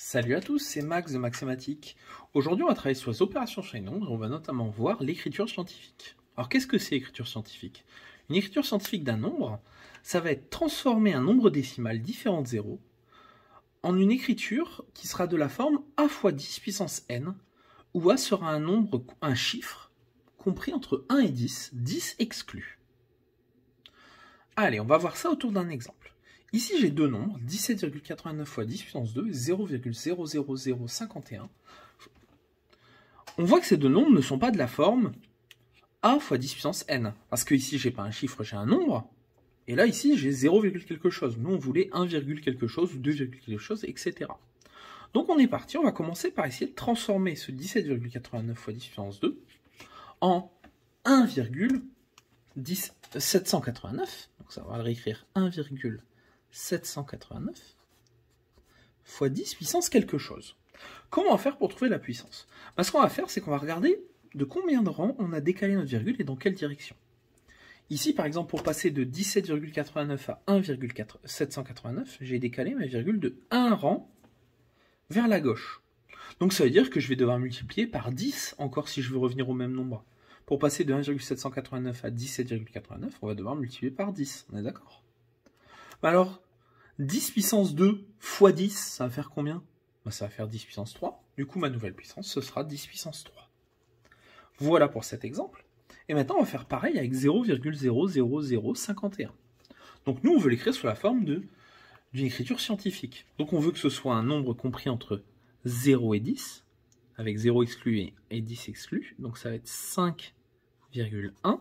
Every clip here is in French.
Salut à tous, c'est Max de Maxématique. Aujourd'hui, on va travailler sur les opérations sur les nombres et on va notamment voir l'écriture scientifique. Alors, qu'est-ce que c'est l'écriture scientifique? Une écriture scientifique d'un nombre, ça va être transformer un nombre décimal différent de 0 en une écriture qui sera de la forme a fois 10 puissance n, où a sera un chiffre compris entre 1 et 10, 10 exclus. Allez, on va voir ça autour d'un exemple. Ici, j'ai deux nombres, 17,89 fois 10 puissance 2 et 0,00051. On voit que ces deux nombres ne sont pas de la forme a fois 10 puissance n. Parce que ici, j'ai pas un chiffre, j'ai un nombre. Et là, ici, j'ai 0, quelque chose. Nous, on voulait 1, quelque chose, ou 2, quelque chose, etc. Donc, on est parti. On va commencer par essayer de transformer ce 17,89 fois 10 puissance 2 en 1,789. Donc, ça va le réécrire 1,789 fois 10 puissance quelque chose. Comment on va faire pour trouver la puissance? Ce qu'on va faire, c'est qu'on va regarder de combien de rangs on a décalé notre virgule et dans quelle direction. Ici, par exemple, pour passer de 17,89 à 1,789, j'ai décalé ma virgule de 1 rang vers la gauche. Donc ça veut dire que je vais devoir multiplier par 10 encore si je veux revenir au même nombre. Pour passer de 1,789 à 17,89, on va devoir multiplier par 10. On est d'accord? Alors, 10 puissance 2 fois 10, ça va faire combien? Ça va faire 10 puissance 3. Du coup, ma nouvelle puissance, ce sera 10 puissance 3. Voilà pour cet exemple. Et maintenant, on va faire pareil avec 0,00051. Donc nous, on veut l'écrire sous la forme d'une écriture scientifique. Donc on veut que ce soit un nombre compris entre 0 et 10, avec 0 exclu et 10 exclu. Donc ça va être 5,1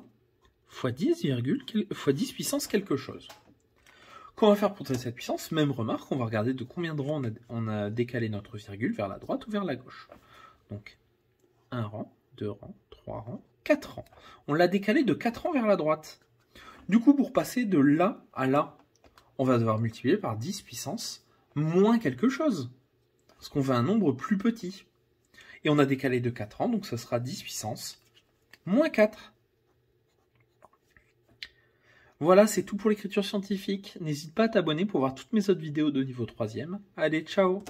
fois 10 puissance quelque chose. Qu'on va faire pour trouver cette puissance, même remarque, on va regarder de combien de rangs on a décalé notre virgule vers la droite ou vers la gauche. Donc 1 rang, 2 rangs, 3 rangs, 4 rangs. On l'a décalé de 4 rangs vers la droite. Du coup, pour passer de là à là, on va devoir multiplier par 10 puissance moins quelque chose. Parce qu'on veut un nombre plus petit. Et on a décalé de 4 rangs, donc ça sera 10 puissance moins 4. Voilà, c'est tout pour l'écriture scientifique. N'hésite pas à t'abonner pour voir toutes mes autres vidéos de niveau 3e. Allez, ciao!